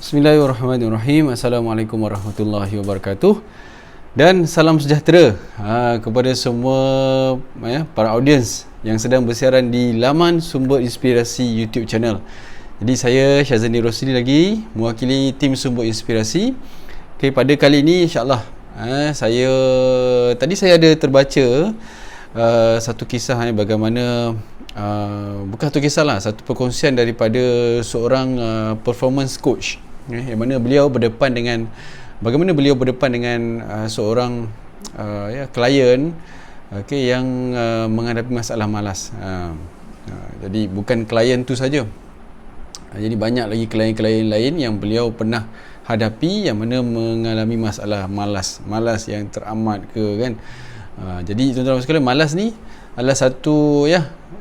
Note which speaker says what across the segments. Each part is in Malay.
Speaker 1: Bismillahirrahmanirrahim. Assalamualaikum warahmatullahi wabarakatuh. Dan salam sejahtera kepada semua para audiens yang sedang bersiaran di laman Sumber Inspirasi YouTube channel. Jadi saya Syazani Rosli lagi mewakili tim Sumber Inspirasi. Okay, pada kali ini insya-Allah tadi saya ada terbaca satu kisah bagaimana bukan satu kisah lah, satu perkongsian daripada seorang performance coach yang mana beliau berdepan dengan seorang klien yang menghadapi masalah malas. Jadi bukan klien tu saja, jadi banyak lagi klien-klien lain yang beliau pernah hadapi yang mana mengalami masalah malas yang teramat kan. Jadi tuan-tuan sekalian, malas ni adalah satu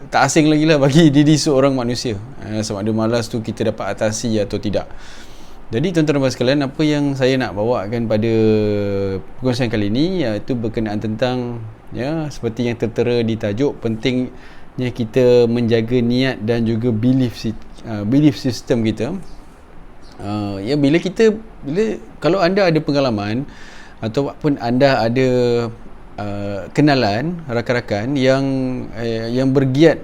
Speaker 1: tak asing lagi lah bagi diri seorang manusia. Sama ada malas tu kita dapat atasi atau tidak. Jadi tuan-tuan sekalian, apa yang saya nak bawakan pada perkongsian kali ini iaitu berkenaan tentang seperti yang tertera di tajuk, pentingnya kita menjaga niat dan juga belief system kita. Kalau anda ada pengalaman ataupun anda ada kenalan rakan-rakan yang bergiat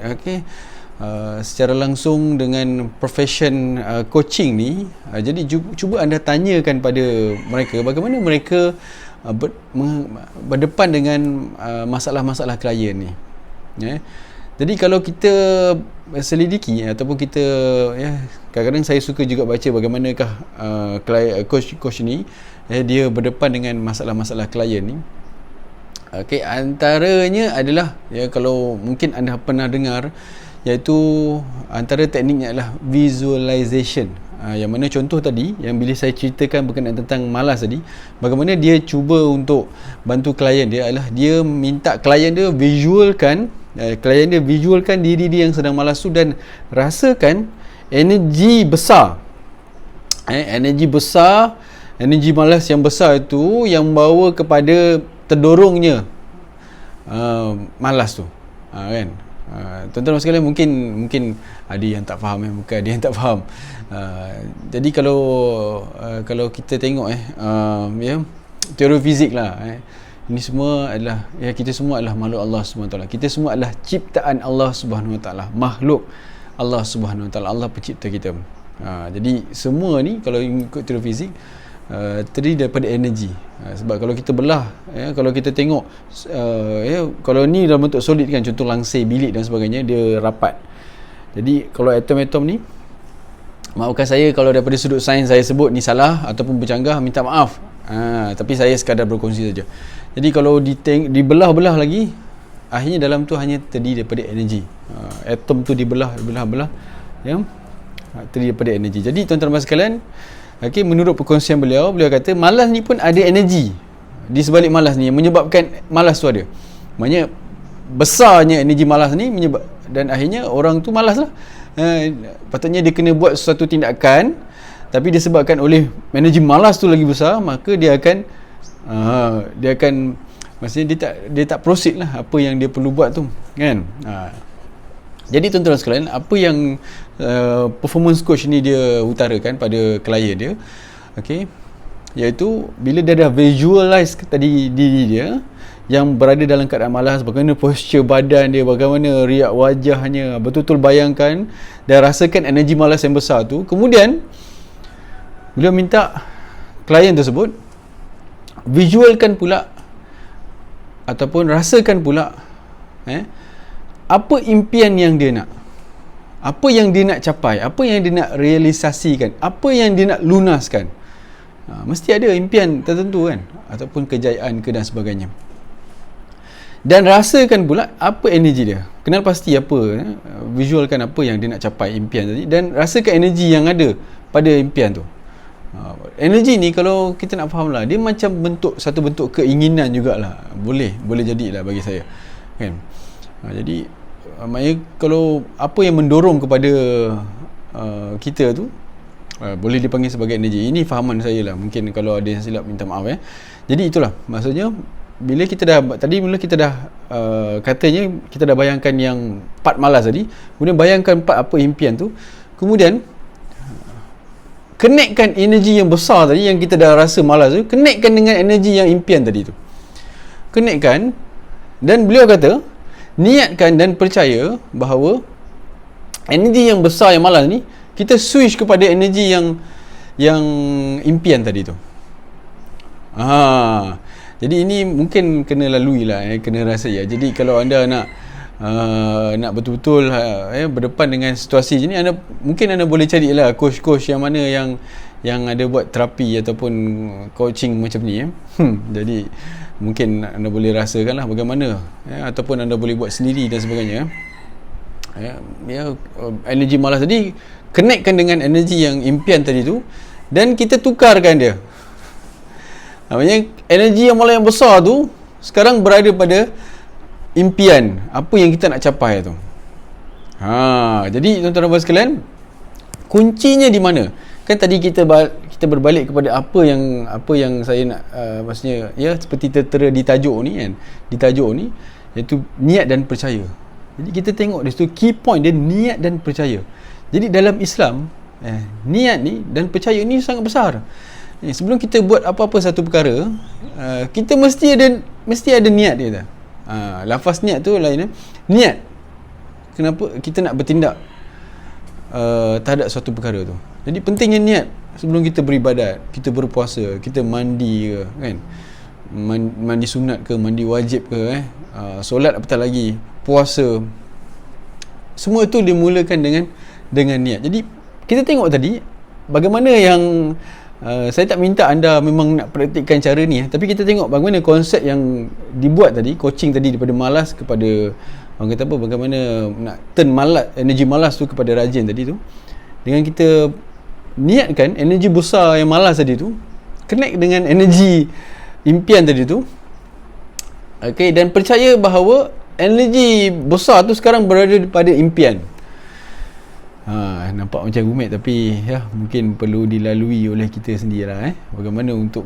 Speaker 1: secara langsung dengan profession coaching ni, jadi cuba anda tanyakan pada mereka bagaimana mereka berdepan dengan masalah-masalah klien ni. Jadi kalau kita selidiki ataupun kita kadang-kadang saya suka juga baca bagaimanakah coach ni dia berdepan dengan masalah-masalah klien ni. Antaranya adalah kalau mungkin anda pernah dengar, iaitu antara tekniknya adalah visualization. Yang mana contoh tadi yang bila saya ceritakan berkenaan tentang malas tadi, bagaimana dia cuba untuk bantu klien dia adalah dia minta klien dia visualkan diri dia yang sedang malas tu dan rasakan energi malas yang besar itu yang membawa kepada terdorongnya malas tu, kan. Tuan-tuan sekalian, mungkin ada yang tak faham, mungkin ada yang tak faham. Jadi kalau kita tengok teori fizik lah, ini semua adalah kita semua adalah makhluk Allah SWT. Kita semua adalah ciptaan Allah SWT, makhluk Allah SWT. Allah pencipta kita. Jadi semua ni kalau ikut teori fizik terdiri daripada energi. Sebab kalau kita belah, kalau kita tengok kalau ni dalam bentuk solid kan, contoh langsir bilik dan sebagainya, dia rapat. Jadi kalau atom-atom ni, maafkan saya kalau daripada sudut sains saya sebut ni salah ataupun bercanggah, minta maaf. Tapi saya sekadar berkongsi saja. Jadi kalau dibelah-belah lagi, akhirnya dalam tu hanya terdiri daripada energi. Atom tu dibelah terdiri daripada energi. Jadi tuan-tuan sekalian, menurut perkongsian beliau kata malas ni pun ada energi di sebalik malas ni yang menyebabkan malas tu ada. Maknanya besarnya energi malas ni dan akhirnya orang tu malas lah. Patutnya dia kena buat sesuatu tindakan, tapi disebabkan oleh energi malas tu lagi besar, maka dia akan maksudnya dia tak proceed lah apa yang dia perlu buat tu, kan. Jadi tuan-tuan sekalian, apa yang performance coach ni dia utarakan pada klien dia, iaitu bila dia dah visualize tadi diri dia yang berada dalam keadaan malas, bagaimana posture badan dia, bagaimana riak wajahnya, betul-betul bayangkan dan rasakan energi malas yang besar tu. Kemudian beliau minta klien tersebut visualkan pula ataupun rasakan pula apa impian yang dia nak, apa yang dia nak capai, apa yang dia nak realisasikan, apa yang dia nak lunaskan. Mesti ada impian tertentu kan, ataupun kejayaan ke dan sebagainya. Dan rasakan pula apa energi dia, kenal pasti visualkan apa yang dia nak capai, impian tadi, dan rasakan energi yang ada pada impian tu. Energi ni kalau kita nak faham lah, dia macam satu bentuk keinginan jugalah. Boleh jadilah bagi saya, kan. Jadi maknanya kalau apa yang mendorong kepada kita tu boleh dipanggil sebagai energi. Ini fahaman saya lah, mungkin kalau ada yang silap minta maaf. Jadi itulah maksudnya, bila kita dah katanya kita dah bayangkan yang part malas tadi, kemudian bayangkan part apa impian tu, kemudian connectkan energi yang besar tadi yang kita dah rasa malas tu, connectkan dengan energi yang impian tadi tu. Connectkan, dan beliau kata niatkan dan percaya bahawa energi yang besar yang malas ni kita switch kepada energi yang impian tadi tu. Jadi ini mungkin kena lalui lah, kena rasa ya. Jadi kalau anda nak betul-betul berdepan dengan situasi ni, mungkin anda boleh carilah coach-coach yang mana yang ada buat terapi ataupun coaching macam ni. Jadi mungkin anda boleh rasakan lah bagaimana, ataupun anda boleh buat sendiri dan sebagainya. Energi malas tadi connectkan dengan energi yang impian tadi tu, dan kita tukarkan dia. Maksudnya energi yang malas yang besar tu sekarang berada pada impian, apa yang kita nak capai tu. Jadi tuan-tuan dan puan sekalian, kuncinya di mana? Kan tadi kita berbalik kepada apa yang saya nak, maksudnya seperti tertera di tajuk ni kan. Di tajuk ni iaitu niat dan percaya. Jadi kita tengok di situ key point dia, niat dan percaya. Jadi dalam Islam, niat ni dan percaya ni sangat besar. Sebelum kita buat apa-apa satu perkara, kita mesti ada niat dia. Lafaz niat tu lain. Niat kenapa kita nak bertindak terhadap suatu perkara tu. Jadi pentingnya niat sebelum kita beribadat, kita berpuasa, kita mandi ke kan, mandi sunat ke, mandi wajib ke, solat apatah lagi, puasa, semua itu dimulakan dengan niat. Jadi kita tengok tadi bagaimana yang saya tak minta anda memang nak praktikkan cara ni, tapi kita tengok bagaimana konsep yang dibuat tadi, coaching tadi, daripada malas kepada, orang kata apa, bagaimana nak turn energi malas tu kepada rajin tadi tu, dengan kita niatkan energi besar yang malas tadi tu connect dengan energi impian tadi tu, dan percaya bahawa energi besar tu sekarang berada pada impian. Nampak macam rumit, tapi mungkin perlu dilalui oleh kita sendirilah. Bagaimana untuk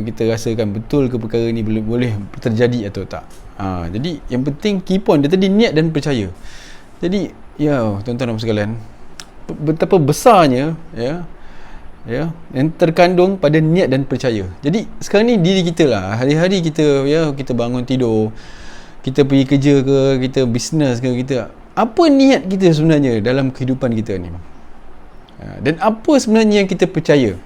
Speaker 1: kita rasakan betul ke perkara ni boleh terjadi atau tak. Jadi yang penting key point dia tadi, niat dan percaya. Jadi tuan-tuan dan sekalian, betapa besarnya yang terkandung pada niat dan percaya. Jadi sekarang ni diri kita lah, hari-hari kita bangun tidur, kita pergi kerja ke, kita bisnes ke, apa niat kita sebenarnya dalam kehidupan kita ni, dan apa sebenarnya yang kita percaya.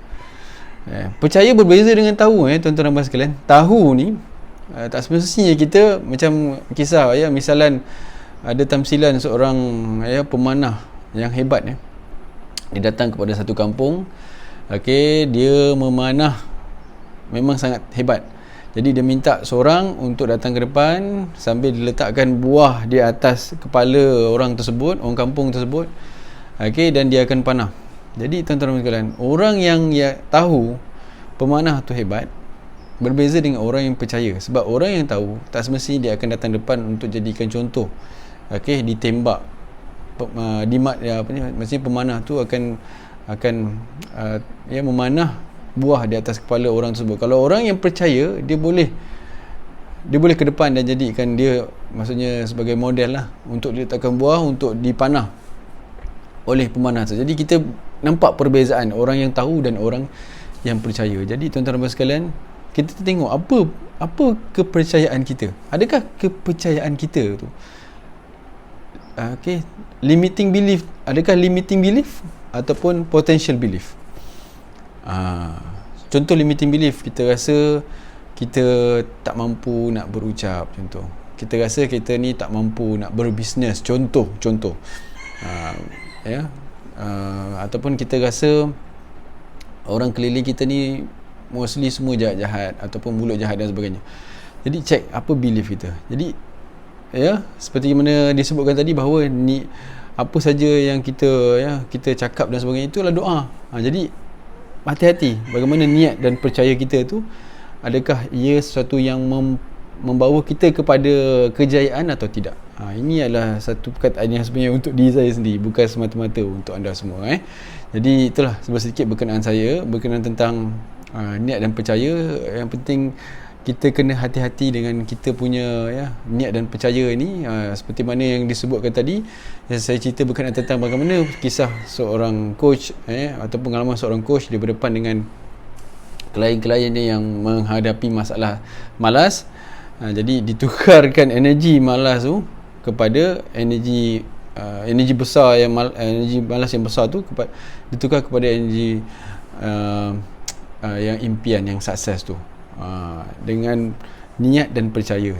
Speaker 1: Percaya berbeza dengan tahu, tuan-tuan dan puan sekalian. Tahu ni tak semestinya kita, macam kisah misalan ada tamsilan seorang pemanah yang hebat. Dia datang kepada satu kampung, dia memanah memang sangat hebat. Jadi dia minta seorang untuk datang ke depan sambil diletakkan buah di atas kepala orang tersebut, orang kampung tersebut, dan dia akan panah. Jadi tuan-tuan dan sekalian, orang yang tahu pemanah tu hebat berbeza dengan orang yang percaya. Sebab orang yang tahu tak semestinya dia akan datang depan untuk jadikan contoh, ditembak, maksudnya pemanah tu akan memanah buah di atas kepala orang tersebut. Kalau orang yang percaya, dia boleh ke depan dan jadikan dia, maksudnya sebagai model lah untuk diletakkan buah untuk dipanah oleh pemanah tu. Jadi kita nampak perbezaan orang yang tahu dan orang yang percaya. Jadi tuan-tuan dan sekalian, kita tengok apa kepercayaan kita. Adakah kepercayaan kita tu limiting belief? Adakah limiting belief ataupun potential belief? Contoh limiting belief, kita rasa kita tak mampu nak berucap, contoh. Kita rasa kita ni tak mampu nak berbisnes, contoh. Ataupun kita rasa orang keliling kita ni mostly semua jahat-jahat ataupun mulut jahat dan sebagainya. Jadi check apa belief kita. Jadi seperti mana disebutkan tadi bahawa ni apa saja yang kita cakap dan sebagainya, itulah doa. Jadi hati-hati bagaimana niat dan percaya kita tu, adakah ia sesuatu yang membawa kita kepada kejayaan atau tidak. Ini adalah satu perkataan yang sebenarnya untuk diri saya sendiri, bukan semata-mata untuk anda semua. Jadi itulah sedikit berkenaan saya berkenaan tentang niat dan percaya. Yang penting kita kena hati-hati dengan kita punya niat dan percaya ni. Seperti mana yang disebutkan tadi, yang saya cerita berkenaan tentang bagaimana kisah seorang coach atau pengalaman seorang coach dia berdepan dengan klien-klien dia yang menghadapi masalah malas. Jadi ditukarkan energi malas tu kepada energi besar energi malas yang besar tu ditukar kepada energi yang impian, yang sukses tu, dengan niat dan percaya.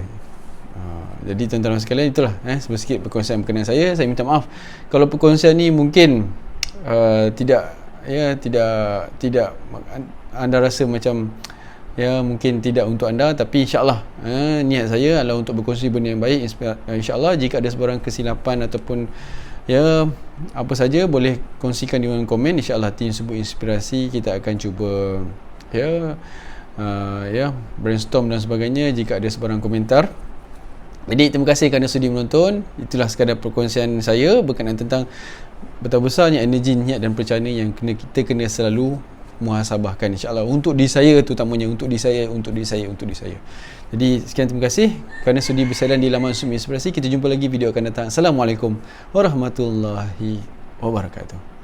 Speaker 1: Jadi tuan-tuan sekalian, itulah sedikit perkongsian berkenaan saya. Saya minta maaf kalau perkongsian ni mungkin tidak anda rasa macam mungkin tidak untuk anda, tapi insyaAllah niat saya adalah untuk berkongsi benda yang baik. InsyaAllah jika ada sebarang kesilapan ataupun apa saja, boleh kongsikan di kolom komen. InsyaAllah tim sebut inspirasi kita akan cuba brainstorm dan sebagainya jika ada sebarang komentar. Jadi terima kasih kerana sudi menonton. Itulah sekadar perkongsian saya berkenaan tentang betapa besarnya energi, niat dan percaya yang kita kena selalu muhasabahkan, insyaAllah, untuk diri saya, terutamanya untuk diri saya. Jadi sekian, terima kasih kerana sudi bersalian di laman Sumber Inspirasi. Kita jumpa lagi video akan datang. Assalamualaikum warahmatullahi wabarakatuh.